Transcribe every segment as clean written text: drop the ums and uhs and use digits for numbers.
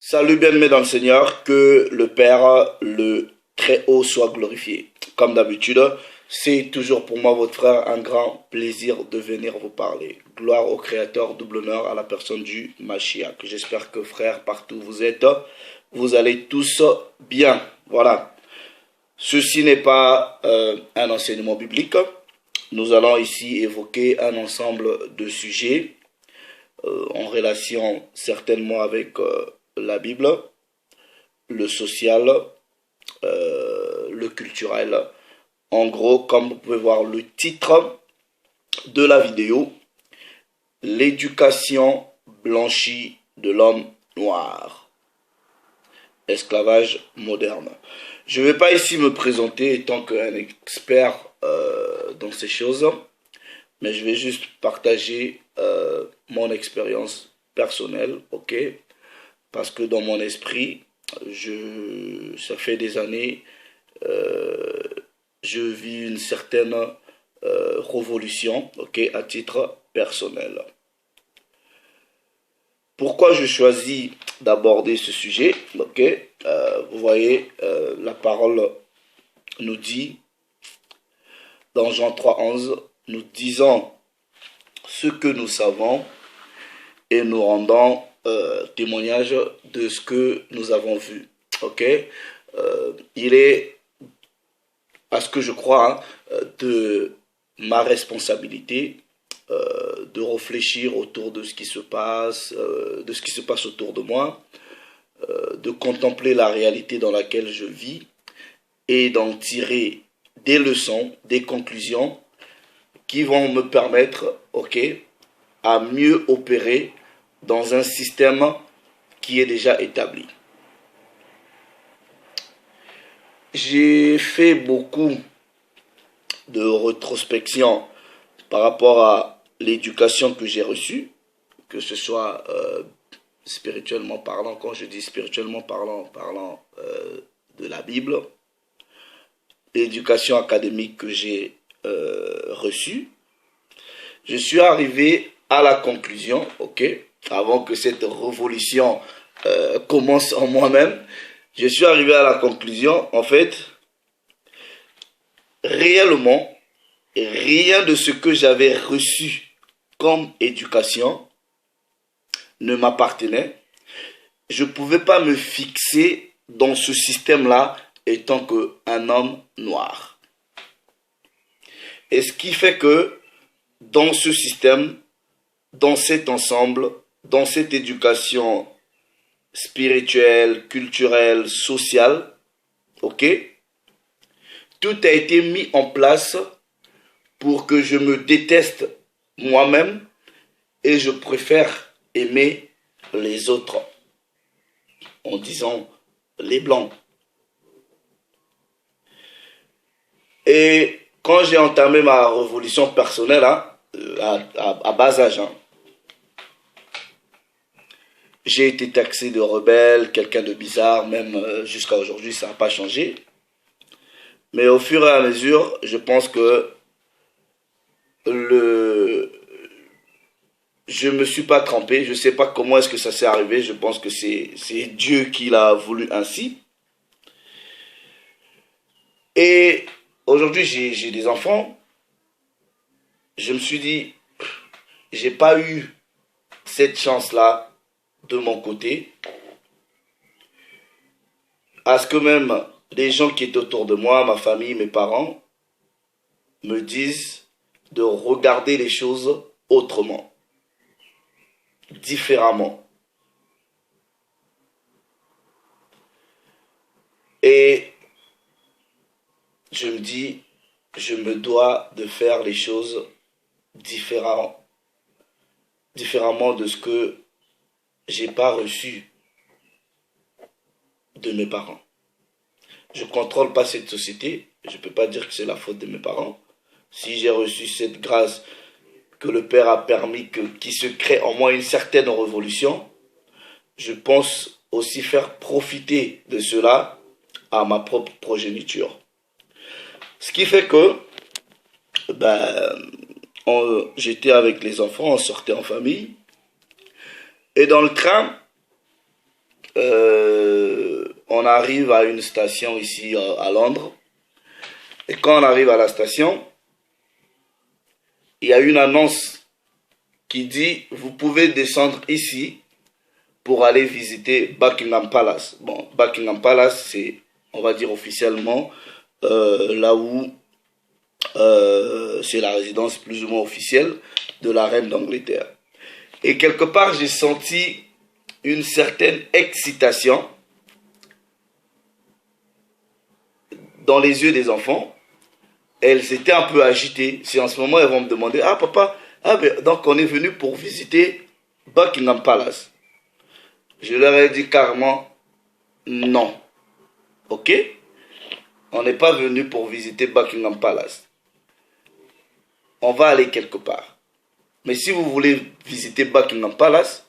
Salut bien-aimés dans le Seigneur, que le Père, le Très-Haut soit glorifié. Comme d'habitude, c'est toujours pour moi, votre frère, un grand plaisir de venir vous parler. Gloire au Créateur, double honneur à la personne du Mashiach. J'espère que frères, partout où vous êtes, vous allez tous bien. Voilà. Ceci n'est pas un enseignement biblique. Nous allons ici évoquer un ensemble de sujets en relation certainement avec la Bible, le social, le culturel. En gros, comme vous pouvez voir le titre de la vidéo, l'éducation blanchie de l'homme noir. Esclavage moderne. Je ne vais pas ici me présenter étant qu'un expert dans ces choses, mais je vais juste partager mon expérience personnelle, ok? Parce que dans mon esprit, ça fait des années, je vis une certaine révolution, ok, à titre personnel. Pourquoi je choisis d'aborder ce sujet, ok? Vous voyez, la parole nous dit, dans Jean 3,11, nous disons ce que nous savons et nous rendons témoignage de ce que nous avons vu. Ok, il est, à ce que je crois, de ma responsabilité de réfléchir autour de ce qui se passe, autour de moi, de contempler la réalité dans laquelle je vis et d'en tirer des leçons, des conclusions qui vont me permettre, ok, à mieux opérer dans un système qui est déjà établi. J'ai fait beaucoup de rétrospection par rapport à l'éducation que j'ai reçue, que ce soit spirituellement parlant. Quand je dis spirituellement parlant de la Bible, l'éducation académique que j'ai reçue. Je suis arrivé à la conclusion, ok, avant que cette révolution commence en moi-même, je suis arrivé à la conclusion, en fait, réellement, rien de ce que j'avais reçu comme éducation ne m'appartenait. Je ne pouvais pas me fixer dans ce système-là étant qu'un homme noir. Et ce qui fait que dans ce système, dans cet ensemble, dans cette éducation spirituelle, culturelle, sociale, ok, tout a été mis en place pour que je me déteste moi-même et je préfère aimer les autres, en disant les blancs. Et quand j'ai entamé ma révolution personnelle, à bas âge, j'ai été taxé de rebelle, quelqu'un de bizarre, même jusqu'à aujourd'hui, ça n'a pas changé. Mais au fur et à mesure, je pense que je ne me suis pas trompé. Je ne sais pas comment est-ce que ça s'est arrivé. Je pense que c'est Dieu qui l'a voulu ainsi. Et aujourd'hui, j'ai des enfants. Je me suis dit, j'ai pas eu cette chance-là de mon côté. À ce que même les gens qui étaient autour de moi, ma famille, mes parents, me disent de regarder les choses autrement, différemment. Et je me dis, je me dois de faire les choses différemment de ce que j'ai pas reçu de mes parents. Je ne contrôle pas cette société, je ne peux pas dire que c'est la faute de mes parents. Si j'ai reçu cette grâce que le Père a permis qu'il se crée en moi une certaine révolution, je pense aussi faire profiter de cela à ma propre progéniture. Ce qui fait que j'étais avec les enfants, on sortait en famille, et dans le train, on arrive à une station ici à Londres. Et quand on arrive à la station, il y a une annonce qui dit « Vous pouvez descendre ici pour aller visiter Buckingham Palace ». Bon, Buckingham Palace, c'est, on va dire officiellement, là où c'est la résidence plus ou moins officielle de la reine d'Angleterre. Et quelque part, j'ai senti une certaine excitation dans les yeux des enfants. Elles étaient un peu agitées. Si en ce moment, elles vont me demander « Ah papa, ben, donc on est venu pour visiter Buckingham Palace ». Je leur ai dit carrément non. Ok? On n'est pas venu pour visiter Buckingham Palace. On va aller quelque part. Mais si vous voulez visiter Buckingham Palace,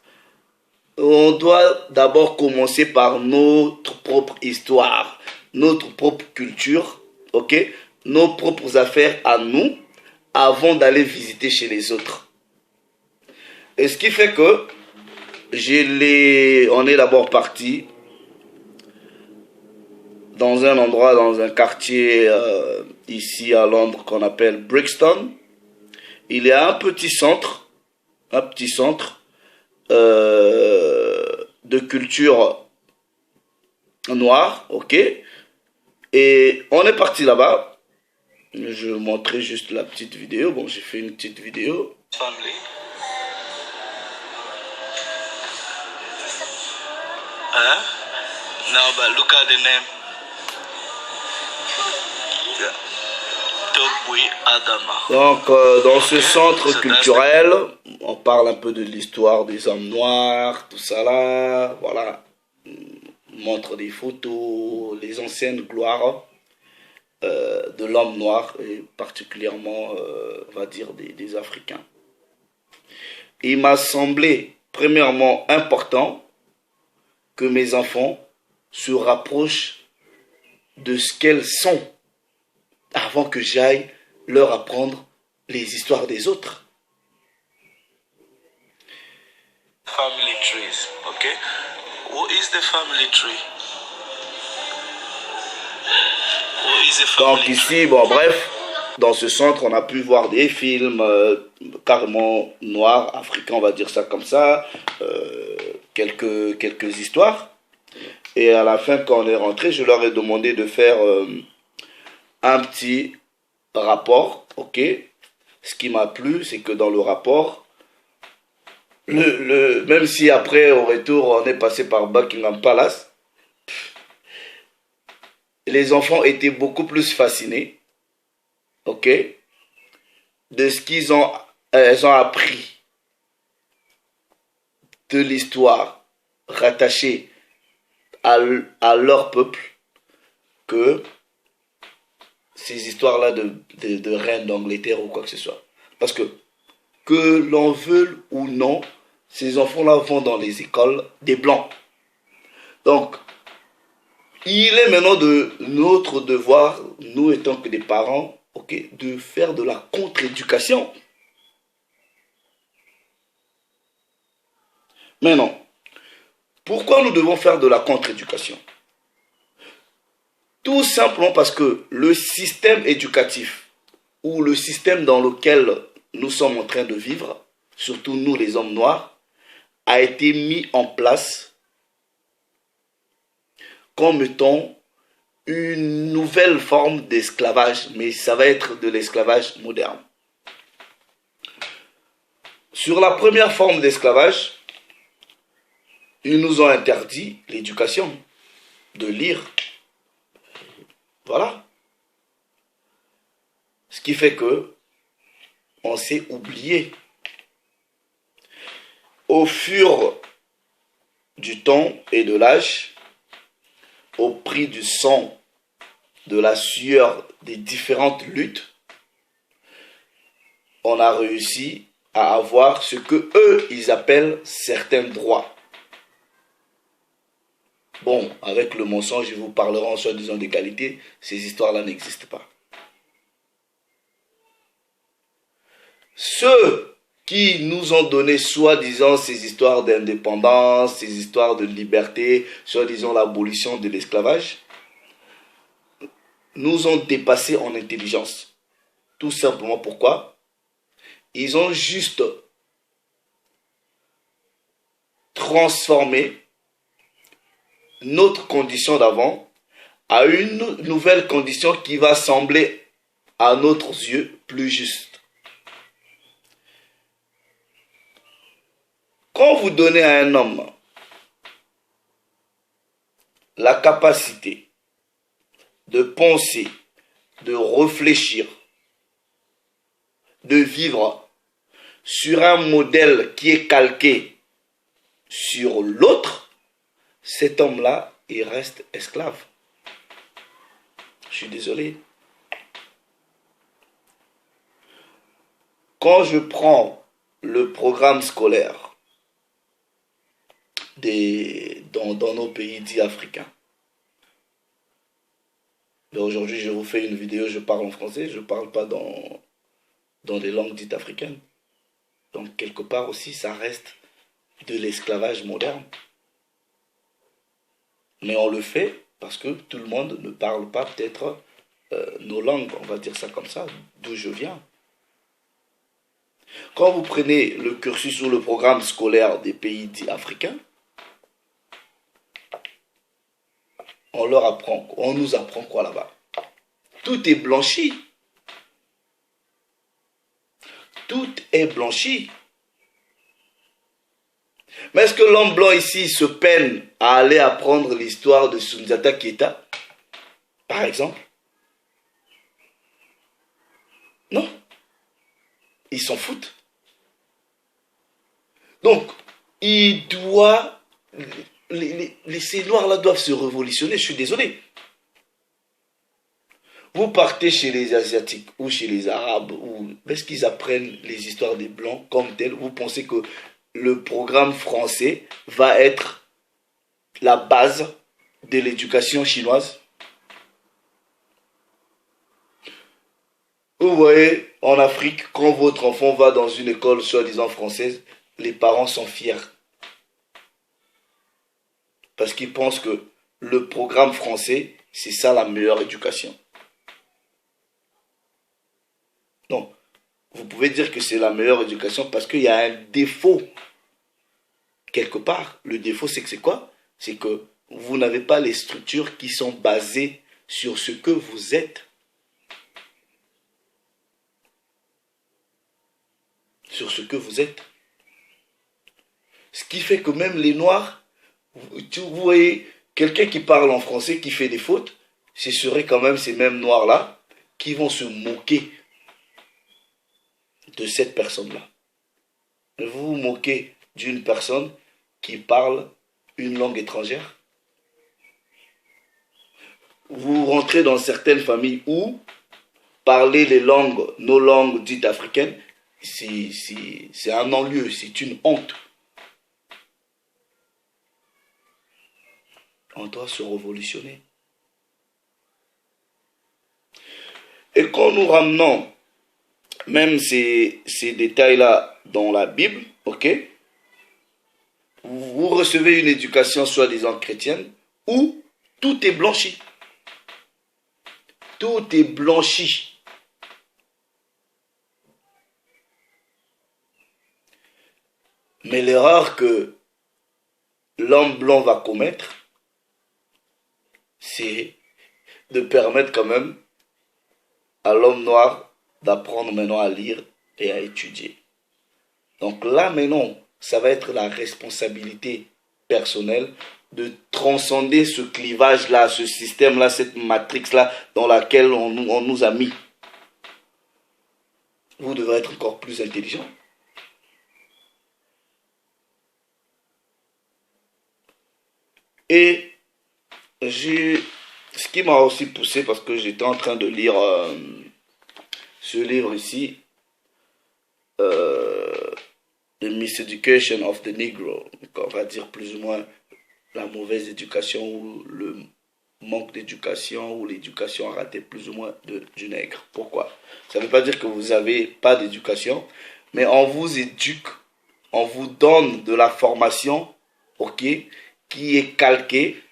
on doit d'abord commencer par notre propre histoire, notre propre culture, ok? Nos propres affaires à nous, avant d'aller visiter chez les autres. Et ce qui fait que on est d'abord parti dans un endroit, dans un quartier ici à Londres qu'on appelle Brixton. Il y a un petit centre de culture noire, ok? Et on est parti là-bas. Je vais vous montrer juste la petite vidéo. Bon, j'ai fait une petite vidéo. Family. Huh? Now, but look at the name. Yeah. Tobui Adama. Donc, dans ce centre culturel, on parle un peu de l'histoire des hommes noirs, tout ça là. Voilà. On montre des photos, les anciennes gloires de l'homme noir, et particulièrement, on va dire, des Africains. Il m'a semblé, premièrement, important que mes enfants se rapprochent de ce qu'elles sont avant que j'aille leur apprendre les histoires des autres. Family trees, okay? What is the family tree? What is the family Donc ici, bon bref, dans ce centre, on a pu voir des films carrément noirs, africains, on va dire ça comme ça, quelques histoires. Et à la fin, quand on est rentré, je leur ai demandé de faire un petit rapport, ok? Ce qui m'a plu, c'est que dans le rapport, même si après, au retour, on est passé par Buckingham Palace, les enfants étaient beaucoup plus fascinés, ok? De ce elles ont appris de l'histoire rattachée à leur peuple que ces histoires-là de reine d'Angleterre ou quoi que ce soit. Parce que l'on veuille ou non, ces enfants-là vont dans les écoles des Blancs. Donc, il est maintenant de notre devoir, nous étant que des parents, okay, de faire de la contre-éducation. Maintenant, pourquoi nous devons faire de la contre-éducation? Tout simplement parce que le système éducatif ou le système dans lequel nous sommes en train de vivre, surtout nous les hommes noirs, a été mis en place comme étant une nouvelle forme d'esclavage, mais ça va être de l'esclavage moderne. Sur la première forme d'esclavage, ils nous ont interdit l'éducation, de lire. Voilà. Ce qui fait que on s'est oublié. Au fur du temps et de l'âge, au prix du sang, de la sueur, des différentes luttes, on a réussi à avoir ce que eux, ils appellent certains droits. Bon, avec le mensonge, ils vous parleront soi-disant d'égalité, ces histoires-là n'existent pas. Ceux qui nous ont donné soi-disant ces histoires d'indépendance, ces histoires de liberté, soi-disant l'abolition de l'esclavage, nous ont dépassés en intelligence. Tout simplement pourquoi? Ils ont juste transformé notre condition d'avant à une nouvelle condition qui va sembler à notre yeux plus juste. Quand vous donnez à un homme la capacité de penser, de réfléchir, de vivre sur un modèle qui est calqué sur l'autre, cet homme-là, il reste esclave. Je suis désolé. Quand je prends le programme scolaire dans nos pays dits africains, aujourd'hui je vous fais une vidéo, je parle en français, je ne parle pas dans des langues dites africaines. Donc quelque part aussi, ça reste de l'esclavage moderne. Mais on le fait parce que tout le monde ne parle pas peut-être nos langues, on va dire ça comme ça, d'où je viens. Quand vous prenez le cursus ou le programme scolaire des pays dits africains, on nous apprend quoi là-bas? Tout est blanchi. Tout est blanchi. Mais est-ce que l'homme blanc ici se peine à aller apprendre l'histoire de Sundiata Keita, par exemple? Non. Ils s'en foutent. Donc, ces noirs-là doivent se révolutionner, je suis désolé. Vous partez chez les Asiatiques ou chez les Arabes, est-ce qu'ils apprennent les histoires des Blancs comme telles? Vous pensez que le programme français va être la base de l'éducation chinoise? Vous voyez, en Afrique, quand votre enfant va dans une école soi-disant française, les parents sont fiers. Parce qu'ils pensent que le programme français, c'est ça la meilleure éducation. Non, vous pouvez dire que c'est la meilleure éducation parce qu'il y a un défaut. Quelque part, le défaut, c'est que c'est quoi? C'est que vous n'avez pas les structures qui sont basées sur ce que vous êtes. Sur ce que vous êtes. Ce qui fait que même les Noirs, vous voyez, quelqu'un qui parle en français, qui fait des fautes, ce serait quand même ces mêmes Noirs-là qui vont se moquer de cette personne-là. Vous vous moquez d'une personne qui parle une langue étrangère. Vous rentrez dans certaines familles où parler nos langues dites africaines, c'est un non-lieu, c'est une honte. On doit se révolutionner. Et quand nous ramenons même ces détails-là dans la Bible, ok, vous recevez une éducation soi-disant chrétienne où tout est blanchi. Tout est blanchi. Mais l'erreur que l'homme blanc va commettre, c'est de permettre quand même à l'homme noir d'apprendre maintenant à lire et à étudier. Donc là maintenant, ça va être la responsabilité personnelle de transcender ce clivage-là, ce système-là, cette matrix-là dans laquelle on nous a mis. Vous devrez être encore plus intelligent. Et ce qui m'a aussi poussé, parce que j'étais en train de lire ce livre ici, The Miseducation of the Negro, on va dire plus ou moins la mauvaise éducation ou le manque d'éducation ou l'éducation ratée plus ou moins du nègre. Pourquoi? Ça ne veut pas dire que vous n'avez pas d'éducation, mais on vous éduque, on vous donne de la formation, ok, qui est calquée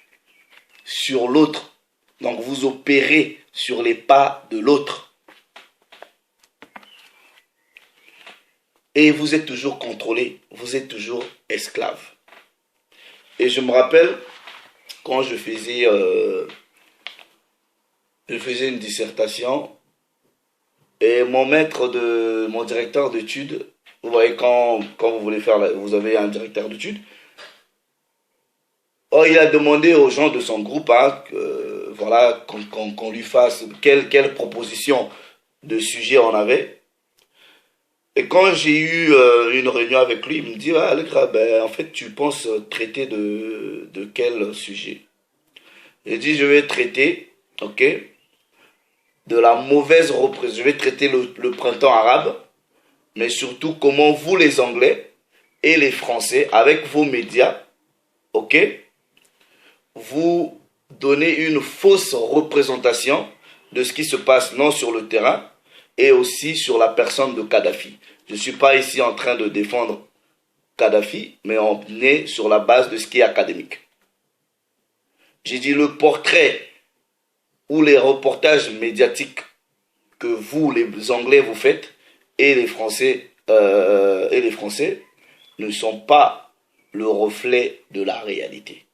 sur l'autre. Donc vous opérez sur les pas de l'autre. Et vous êtes toujours contrôlé, vous êtes toujours esclave. Et je me rappelle, quand je faisais une dissertation, et mon directeur d'études, vous voyez, quand vous voulez faire, vous avez un directeur d'études, il a demandé aux gens de son groupe, hein, voilà, qu'on lui fasse quelle proposition de sujet on avait. Et quand j'ai eu une réunion avec lui, il me dit, ah, Allegra, ben, en fait, tu penses traiter de quel sujet? J'ai dit, je vais traiter, ok, de la mauvaise représentation. Je vais traiter le printemps arabe, mais surtout comment vous, les Anglais et les Français, avec vos médias, ok, vous donnez une fausse représentation de ce qui se passe non sur le terrain et aussi sur la personne de Kadhafi. Je ne suis pas ici en train de défendre Kadhafi, mais on est sur la base de ce qui est académique. J'ai dit le portrait ou les reportages médiatiques que vous, les Anglais, vous faites, et les Français ne sont pas le reflet de la réalité.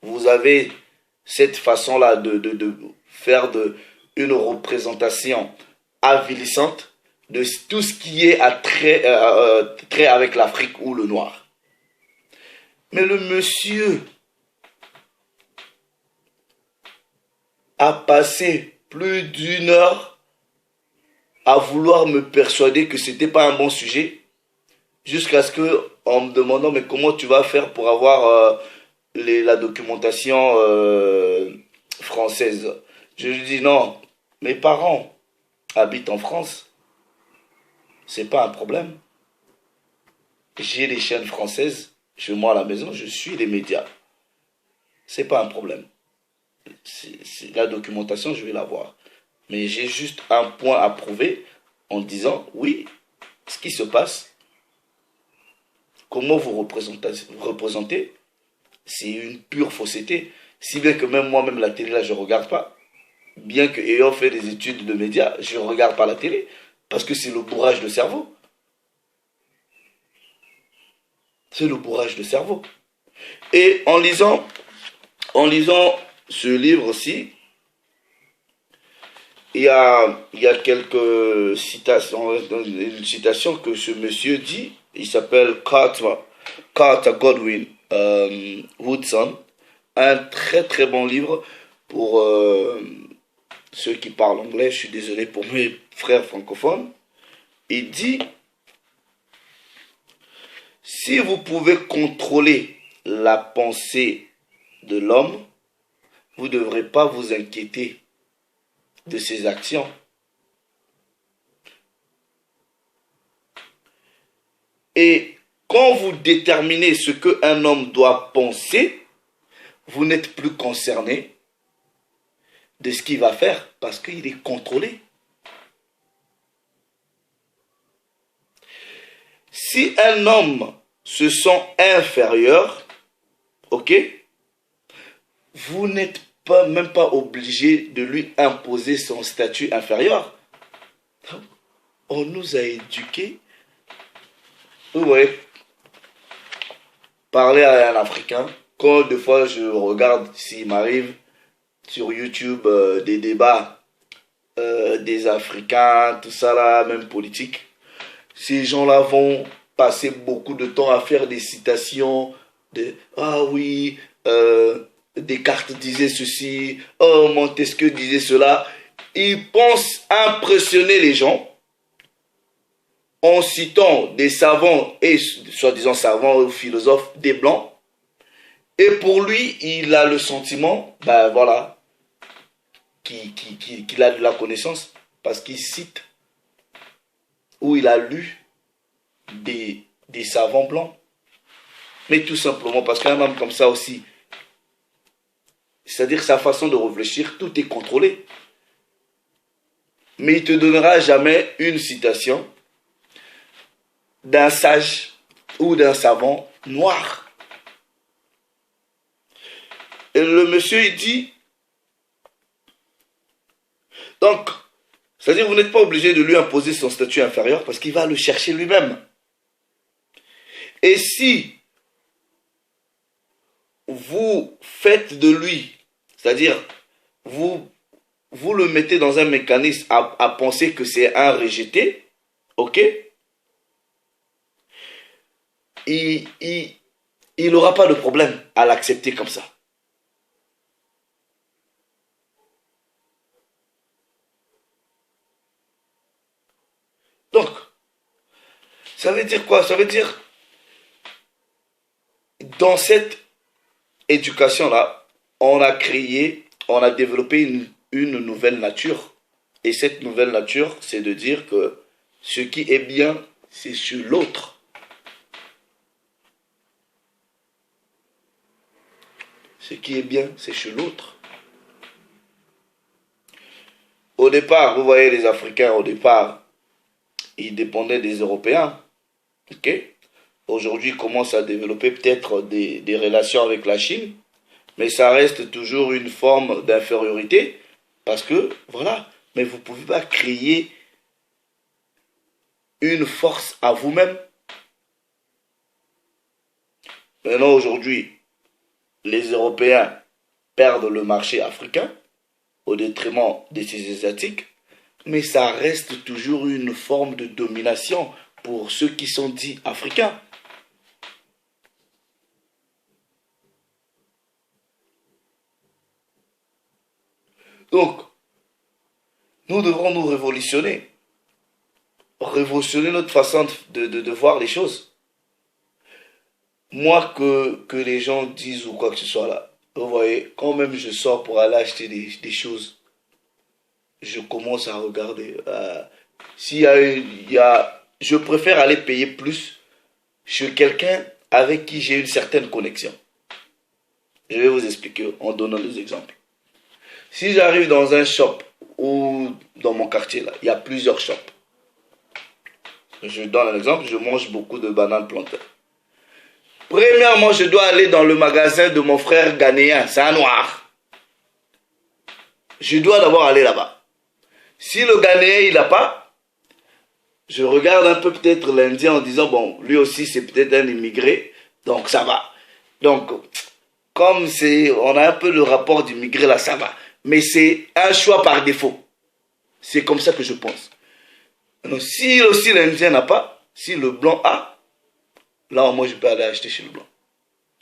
Vous avez cette façon-là de faire une représentation avilissante de tout ce qui est à trait avec l'Afrique ou le noir. Mais le monsieur a passé plus d'1 heure à vouloir me persuader que c'était pas un bon sujet, jusqu'à ce que, en me demandant mais comment tu vas faire pour avoir la documentation française. Je lui dis non, mes parents habitent en France, c'est pas un problème. J'ai les chaînes françaises chez moi à la maison, je suis les médias, c'est pas un problème. La documentation, je vais la voir. Mais j'ai juste un point à prouver en disant, oui, ce qui se passe, comment vous représentez, c'est une pure fausseté. Si bien que même moi-même, la télé, là, je ne regarde pas. Bien que, ayant fait des études de médias, je ne regarde pas la télé. Parce que c'est le bourrage de cerveau. C'est le bourrage de cerveau. Et en lisant ce livre aussi, il y a quelques citations, une citation que ce monsieur dit, il s'appelle Carter Godwin Woodson, un très très bon livre pour ceux qui parlent anglais, je suis désolé pour mes frères francophones. Il dit, si vous pouvez contrôler la pensée de l'homme, vous ne devrez pas vous inquiéter de ses actions. Et quand vous déterminez ce qu'un homme doit penser, vous n'êtes plus concerné de ce qu'il va faire parce qu'il est contrôlé. Si un homme se sent inférieur, ok, vous n'êtes même pas obligé de lui imposer son statut inférieur. On nous a éduqués. Vous voyez, parler à un Africain, quand des fois je regarde, s'il m'arrive sur YouTube des débats des Africains, tout ça là, même politique, ces gens-là vont passer beaucoup de temps à faire des citations de « Ah oui, Descartes disait ceci, oh Montesquieu disait cela ». Ils pensent impressionner les gens en citant des savants et soi-disant savants ou philosophes des blancs. Et pour lui, il a le sentiment, ben voilà, qu'il a de la connaissance parce qu'il cite ou il a lu des savants blancs. Mais tout simplement parce qu'un homme comme ça aussi, c'est-à-dire sa façon de réfléchir, tout est contrôlé. Mais il ne te donnera jamais une citation d'un sage ou d'un savant noir. Et le monsieur, il dit, donc, c'est-à-dire vous n'êtes pas obligé de lui imposer son statut inférieur parce qu'il va le chercher lui-même. Et si vous faites de lui, c'est-à-dire vous le mettez dans un mécanisme à penser que c'est un rejeté, ok, il n'aura pas de problème à l'accepter comme ça. Donc, ça veut dire quoi? Ça veut dire, dans cette éducation-là, on a créé, on a développé une nouvelle nature. Et cette nouvelle nature, c'est de dire que ce qui est bien, c'est sur l'autre. Ce qui est bien, c'est chez l'autre. Au départ, vous voyez les Africains, au départ, ils dépendaient des Européens. Ok? Aujourd'hui, ils commencent à développer peut-être des relations avec la Chine, mais ça reste toujours une forme d'infériorité, parce que, voilà, mais vous ne pouvez pas créer une force à vous-même. Maintenant, aujourd'hui, les Européens perdent le marché africain au détriment de ces Asiatiques, mais ça reste toujours une forme de domination pour ceux qui sont dits africains. Donc, nous devrons nous révolutionner notre façon de voir les choses. Moi, que les gens disent ou quoi que ce soit là, vous voyez, quand même je sors pour aller acheter des choses, je commence à regarder. Je préfère aller payer plus chez quelqu'un avec qui j'ai une certaine connexion. Je vais vous expliquer en donnant des exemples. Si j'arrive dans un shop ou dans mon quartier, là, il y a plusieurs shops. Je donne un exemple, je mange beaucoup de bananes plantains. Premièrement, je dois aller dans le magasin de mon frère ghanéen, c'est un noir. Je dois d'abord aller là-bas. Si le Ghanéen, il n'a pas, je regarde un peu peut-être l'Indien en disant, bon, lui aussi c'est peut-être un immigré, donc ça va. Donc, comme on a un peu le rapport d'immigré là, ça va. Mais c'est un choix par défaut. C'est comme ça que je pense. Donc, si aussi l'Indien n'a pas, si le blanc a, là moi je peux aller acheter chez le blanc.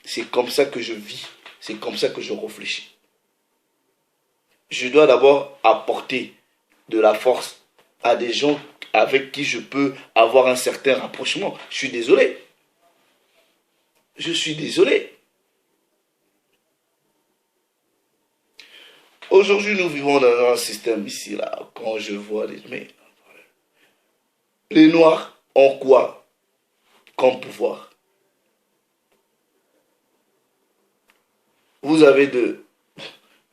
C'est comme ça que je vis. C'est comme ça que je réfléchis. Je dois d'abord apporter de la force à des gens avec qui je peux avoir un certain rapprochement. Je suis désolé. Je suis désolé. Aujourd'hui, nous vivons dans un système ici, là, quand je vois les Noirs ont quoi comme pouvoir? Vous avez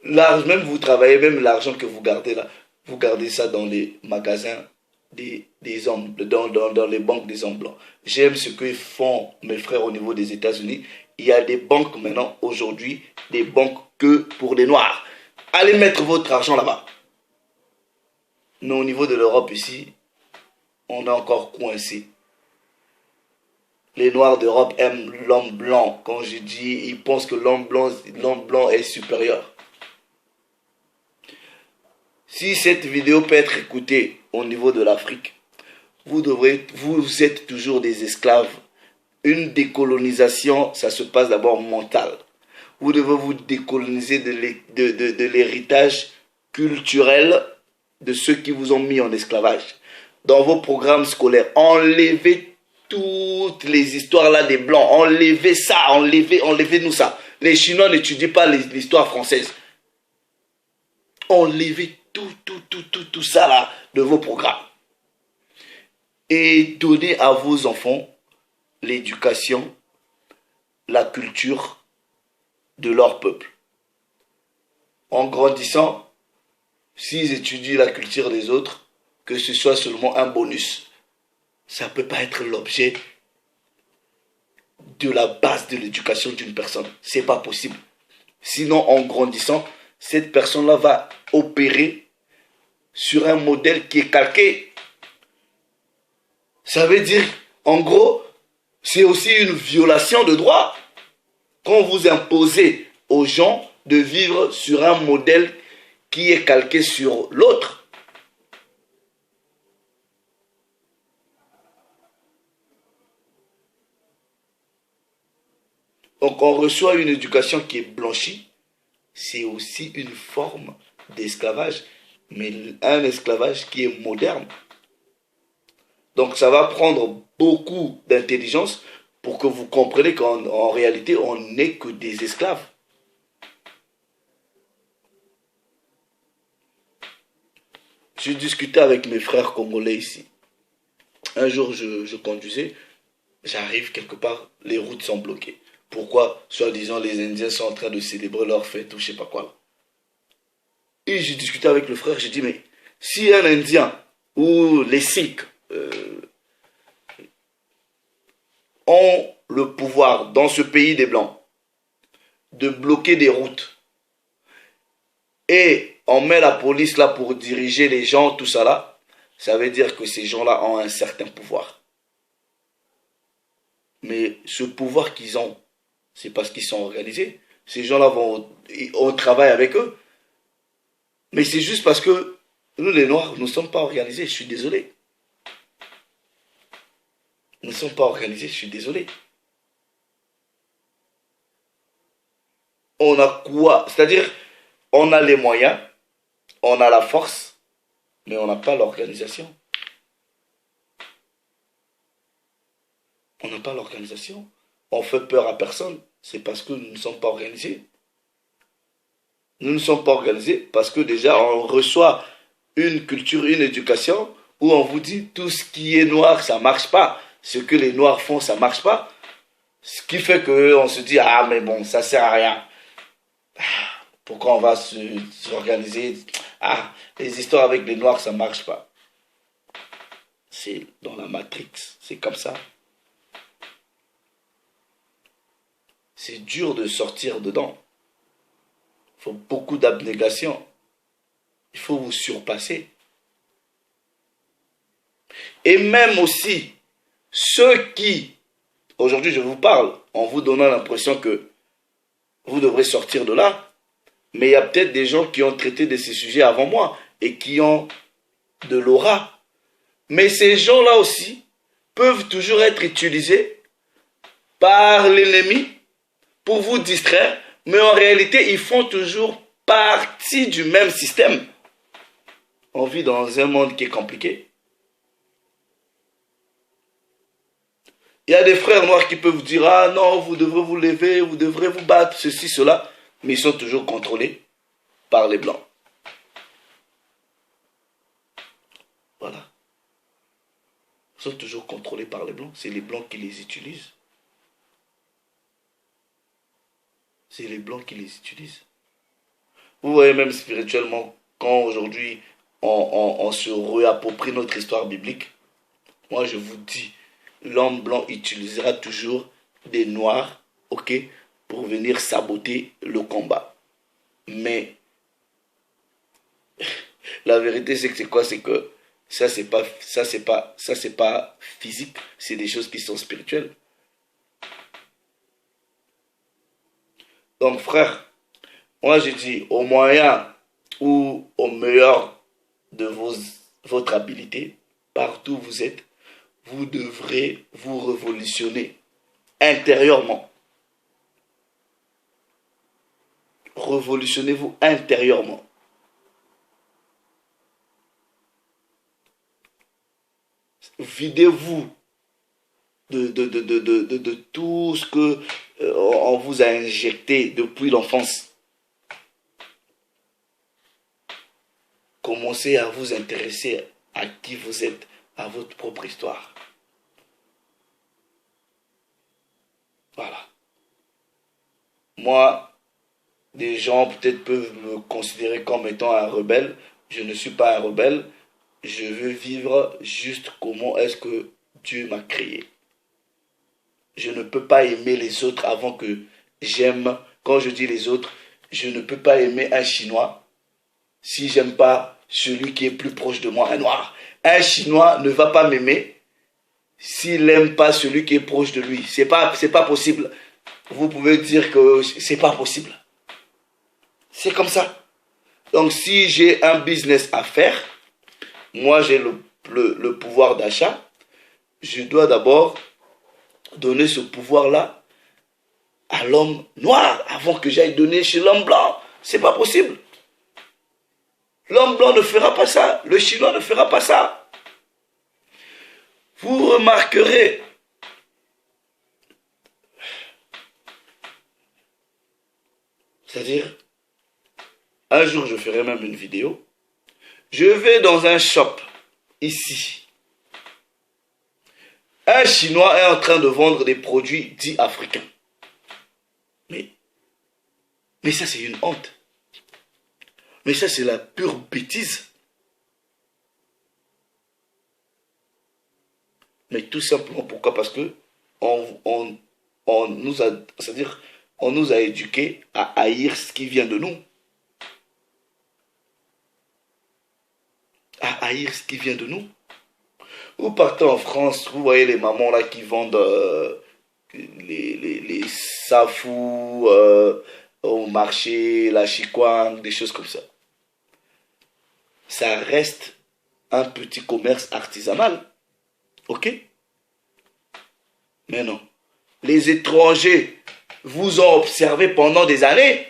même vous travaillez, même l'argent que vous gardez là, vous gardez ça dans les magasins des hommes, dans les banques des hommes blancs. J'aime ce que font mes frères au niveau des États-Unis. Il y a des banques maintenant, aujourd'hui, des banques que pour les Noirs. Allez mettre votre argent là-bas. Mais au niveau de l'Europe ici, on est encore coincé. Les Noirs d'Europe aiment l'homme blanc. Quand je dis, ils pensent que l'homme blanc est supérieur. Si cette vidéo peut être écoutée au niveau de l'Afrique, vous êtes toujours des esclaves. Une décolonisation, ça se passe d'abord mental. Vous devez vous décoloniser de l'héritage culturel de ceux qui vous ont mis en esclavage. Dans vos programmes scolaires, enlevez toutes les histoires là des Blancs. Enlevez ça, enlevez-nous ça. Les Chinois n'étudient pas l'histoire française. Enlevez tout ça là de vos programmes. Et donnez à vos enfants l'éducation, la culture de leur peuple. En grandissant, s'ils étudient la culture des autres, que ce soit seulement un bonus. ça ne peut pas être l'objet de la base de l'éducation d'une personne. Ce n'est pas possible. Sinon, en grandissant, cette personne-là va opérer sur un modèle qui est calqué. Ça veut dire, en gros, c'est aussi une violation de droit quand vous imposez aux gens de vivre sur un modèle qui est calqué sur l'autre. Donc on reçoit une éducation qui est blanchie, c'est aussi une forme d'esclavage, mais un esclavage qui est moderne. Donc ça va prendre beaucoup d'intelligence pour que vous compreniez qu'en réalité, on n'est que des esclaves. Je discutais avec mes frères congolais ici. Un jour, je conduisais, j'arrive quelque part, les routes sont bloquées. Pourquoi, soi-disant, les Indiens sont en train de célébrer leur fête ou je sais pas quoi là. Et j'ai discuté avec le frère, j'ai dit, mais si un Indien ou les Sikhs ont le pouvoir dans ce pays des Blancs de bloquer des routes et on met la police là pour diriger les gens, tout ça là, ça veut dire que ces gens-là ont un certain pouvoir. Mais ce pouvoir qu'ils ont, c'est parce qu'ils sont organisés. Ces gens-là on travaille avec eux. Mais c'est juste parce que nous, les Noirs, nous ne sommes pas organisés. Je suis désolé. Nous ne sommes pas organisés, je suis désolé. On a quoi? C'est-à-dire, on a les moyens, on a la force, mais on n'a pas l'organisation. On n'a pas l'organisation. On fait peur à personne. C'est parce que nous ne sommes pas organisés. Nous ne sommes pas organisés parce que déjà on reçoit une culture, une éducation où on vous dit tout ce qui est noir, ça ne marche pas. Ce que les noirs font, ça ne marche pas. Ce qui fait qu'on se dit, ah mais bon, ça ne sert à rien. Pourquoi on va s'organiser? Ah, les histoires avec les noirs, ça ne marche pas. C'est dans la Matrix, c'est comme ça. C'est dur de sortir dedans. Il faut beaucoup d'abnégation. Il faut vous surpasser. Et même aussi, ceux qui, aujourd'hui je vous parle, en vous donnant l'impression que vous devrez sortir de là, mais il y a peut-être des gens qui ont traité de ces sujets avant moi et qui ont de l'aura. Mais ces gens-là aussi peuvent toujours être utilisés par l'ennemi pour vous distraire, mais en réalité, ils font toujours partie du même système. On vit dans un monde qui est compliqué. Il y a des frères noirs qui peuvent vous dire, ah non, vous devrez vous lever, vous devrez vous battre, ceci, cela, mais ils sont toujours contrôlés par les blancs. Voilà. Ils sont toujours contrôlés par les blancs. C'est les blancs qui les utilisent. C'est les blancs qui les utilisent. Vous voyez même spirituellement, quand aujourd'hui on se réapproprie notre histoire biblique, moi je vous dis, l'homme blanc utilisera toujours des noirs, ok, pour venir saboter le combat. Mais la vérité c'est que c'est quoi? C'est que ça c'est pas physique, c'est des choses qui sont spirituelles. Donc frère, moi je dis au moyen ou au meilleur de votre habilité, partout où vous êtes, vous devrez vous révolutionner intérieurement. Révolutionnez-vous intérieurement. Videz-vous de tout ce que on vous a injecté depuis l'enfance. Commencez à vous intéresser à qui vous êtes, à votre propre histoire. Voilà. Moi, des gens peut-être peuvent me considérer comme étant un rebelle. Je ne suis pas un rebelle. Je veux vivre juste comment est-ce que Dieu m'a créé. Je ne peux pas aimer les autres avant que j'aime. Quand je dis les autres, je ne peux pas aimer un Chinois si j'aime pas celui qui est plus proche de moi, un Noir. Un Chinois ne va pas m'aimer s'il n'aime pas celui qui est proche de lui. C'est pas possible. Vous pouvez dire que c'est pas possible. C'est comme ça. Donc si j'ai un business à faire, moi j'ai le pouvoir d'achat, je dois d'abord donner ce pouvoir-là à l'homme noir avant que j'aille donner chez l'homme blanc. C'est pas possible. L'homme blanc ne fera pas ça. Le Chinois ne fera pas ça. Vous remarquerez, c'est-à-dire, un jour je ferai même une vidéo, je vais dans un shop, ici. Un Chinois est en train de vendre des produits dits africains. Mais ça c'est une honte. Mais ça c'est la pure bêtise. Mais tout simplement pourquoi? Parce que on nous a, c'est-à-dire, on nous a éduqués à haïr ce qui vient de nous. À haïr ce qui vient de nous. Vous partez en France, vous voyez les mamans là qui vendent les safou au marché, la chikwang, des choses comme ça. Ça reste un petit commerce artisanal. Ok? Mais non. Les étrangers vous ont observé pendant des années.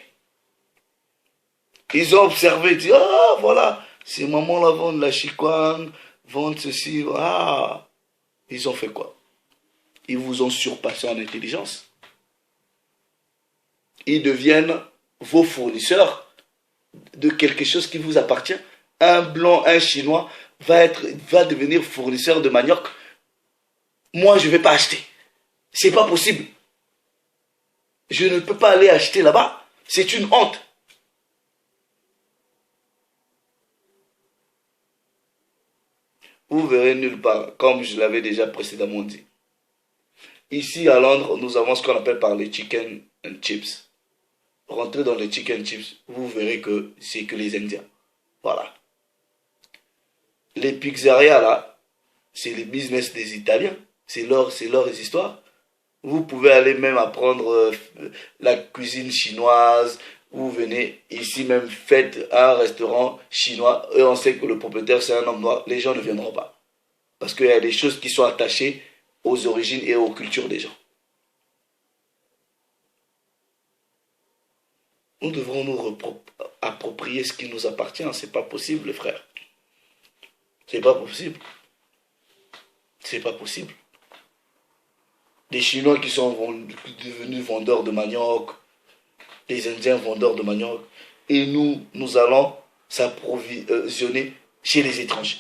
Ils ont observé, ils disent, ah voilà, ces mamans-là vendent la chikwang, vendent ceci, ah. Ils ont fait quoi? Ils vous ont surpassé en intelligence. Ils deviennent vos fournisseurs de quelque chose qui vous appartient. Un blanc, un chinois va devenir fournisseur de manioc. Moi, je ne vais pas acheter. C'est pas possible. Je ne peux pas aller acheter là-bas. C'est une honte. Vous verrez nulle part, comme je l'avais déjà précédemment dit. Ici à Londres, nous avons ce qu'on appelle par les chicken and chips. Rentrez dans les chicken chips, vous verrez que c'est que les Indiens. Voilà. Les pizzerias là, c'est le business des Italiens. C'est leur histoire. Vous pouvez aller même apprendre la cuisine chinoise. Vous venez ici même, faites un restaurant chinois et on sait que le propriétaire c'est un homme noir. Les gens ne viendront pas. Parce qu'il y a des choses qui sont attachées aux origines et aux cultures des gens. Nous devrons nous approprier ce qui nous appartient. C'est pas possible, frère. C'est pas possible. C'est pas possible. Des Chinois qui sont devenus vendeurs de manioc, les Indiens vendeurs de manioc, et nous allons s'approvisionner chez les étrangers.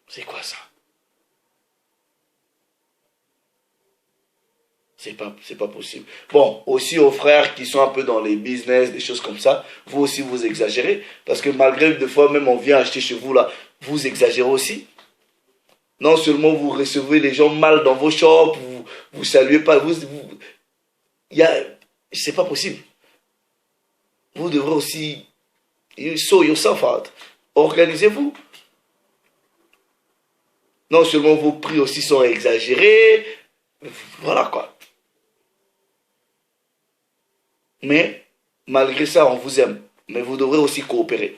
C'est quoi ça? C'est pas possible. Bon, aussi aux frères qui sont un peu dans les business, des choses comme ça, vous aussi vous exagérez, parce que malgré des fois même on vient acheter chez vous là, vous exagérez aussi. Non seulement vous recevez les gens mal dans vos shops, vous saluez pas, c'est pas possible. Vous devrez aussi, you sort yourself out. Organisez-vous. Non seulement vos prix aussi sont exagérés, voilà quoi. Mais malgré ça, on vous aime. Mais vous devrez aussi coopérer.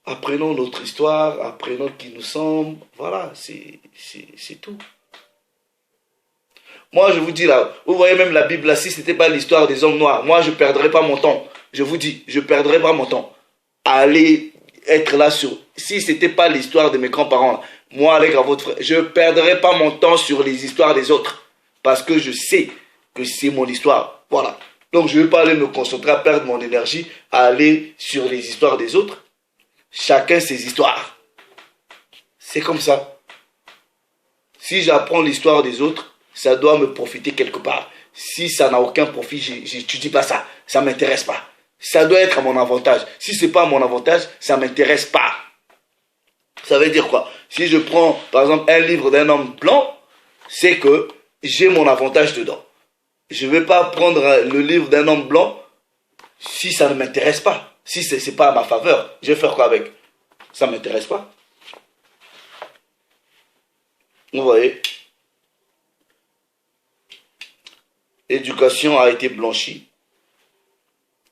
Apprenons notre histoire, apprenons qui nous sommes. Voilà, c'est tout. Moi, je vous dis là, vous voyez même la Bible là, si ce n'était pas l'histoire des hommes noirs, moi, je ne perdrais pas mon temps. Je vous dis, je ne perdrais pas mon temps à aller être là sur... Si ce n'était pas l'histoire de mes grands-parents, moi, avec votre frère, je ne perdrais pas mon temps sur les histoires des autres. Parce que je sais que c'est mon histoire. Voilà. Donc, je ne vais pas aller me concentrer à perdre mon énergie à aller sur les histoires des autres. Chacun ses histoires. C'est comme ça. Si j'apprends l'histoire des autres, ça doit me profiter quelque part. Si ça n'a aucun profit, je n'étudie pas ça. Ça ne m'intéresse pas. Ça doit être à mon avantage. Si ce n'est pas à mon avantage, ça ne m'intéresse pas. Ça veut dire quoi? Si je prends, par exemple, un livre d'un homme blanc, c'est que j'ai mon avantage dedans. Je ne vais pas prendre le livre d'un homme blanc si ça ne m'intéresse pas. Si ce n'est pas à ma faveur, je vais faire quoi avec? Ça ne m'intéresse pas. Vous voyez? L'éducation a été blanchie.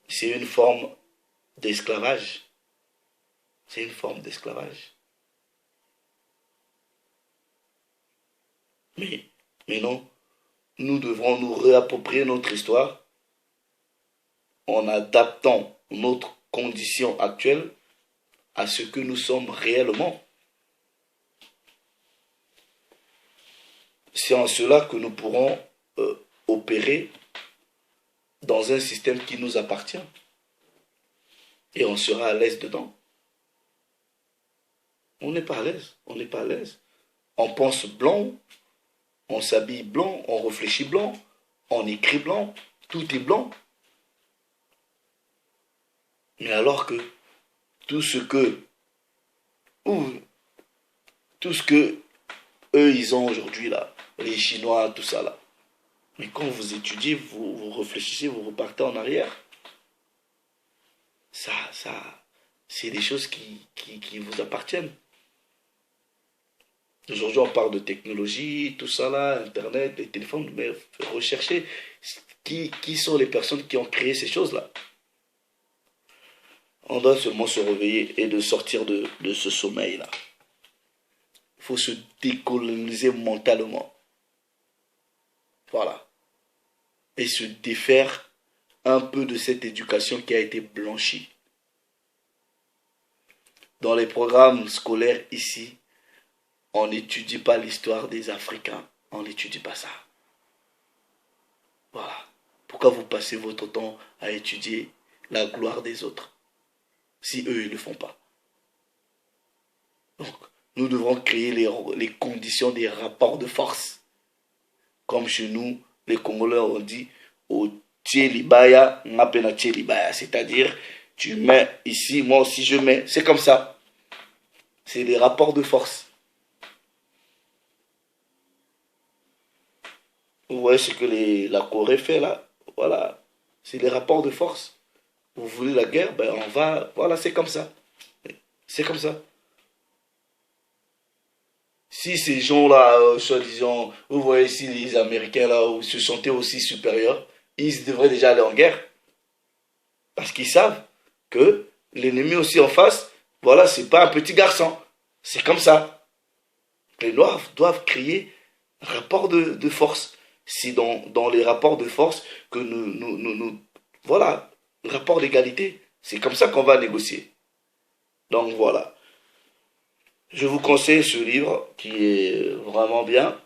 C'est une forme d'esclavage. C'est une forme d'esclavage. Mais non, nous devrons nous réapproprier notre histoire en adaptant notre condition actuelle à ce que nous sommes réellement. C'est en cela que nous pourrons opérer dans un système qui nous appartient. Et on sera à l'aise dedans. On n'est pas à l'aise. On n'est pas à l'aise. On pense blanc, on s'habille blanc, on réfléchit blanc, on écrit blanc, tout est blanc. Mais alors que tout ce que eux ils ont aujourd'hui là, les Chinois, tout ça là. Mais quand vous étudiez, vous réfléchissez, vous repartez en arrière. Ça, c'est des choses qui vous appartiennent. Aujourd'hui, on parle de technologie, tout ça là, Internet, les téléphones, mais recherchez qui sont les personnes qui ont créé ces choses-là. On doit seulement se réveiller et de sortir de ce sommeil-là. Il faut se décoloniser mentalement. Voilà. Et se défaire un peu de cette éducation qui a été blanchie. Dans les programmes scolaires ici, on n'étudie pas l'histoire des Africains. On n'étudie pas ça. Voilà. Pourquoi vous passez votre temps à étudier la gloire des autres si eux, ils ne le font pas? Donc, nous devrons créer les conditions des rapports de force. Comme chez nous, les Congolais ont dit au Tchelibaya, m'appelle Tchelibaya. C'est-à-dire, tu mets ici, moi aussi je mets. C'est comme ça. C'est des rapports de force. Vous voyez ce que la Corée fait là? Voilà. C'est des rapports de force. Vous voulez la guerre? Ben on va. Voilà, c'est comme ça. C'est comme ça. Si ces gens-là, soi-disant, vous voyez ici les Américains là, où ils se sentaient aussi supérieurs, ils devraient déjà aller en guerre. Parce qu'ils savent que l'ennemi aussi en face, voilà, c'est pas un petit garçon. C'est comme ça. Les Noirs doivent créer un rapport de force. C'est dans les rapports de force que nous voilà, rapport d'égalité. C'est comme ça qu'on va négocier. Donc voilà. Je vous conseille ce livre qui est vraiment bien.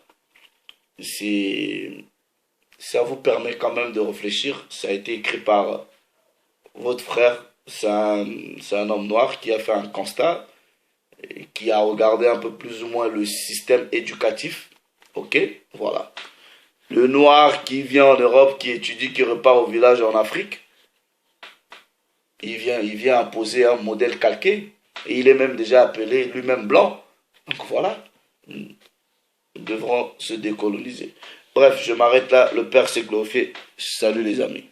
Ça vous permet quand même de réfléchir. Ça a été écrit par votre frère. C'est un homme noir qui a fait un constat, qui a regardé un peu plus ou moins le système éducatif. Ok, voilà. Le noir qui vient en Europe, qui étudie, qui repart au village en Afrique, il vient imposer un modèle calqué. Et il est même déjà appelé lui-même blanc. Donc voilà, nous devrons se décoloniser. Bref, je m'arrête là. Le Père s'est glorifié. Salut les amis.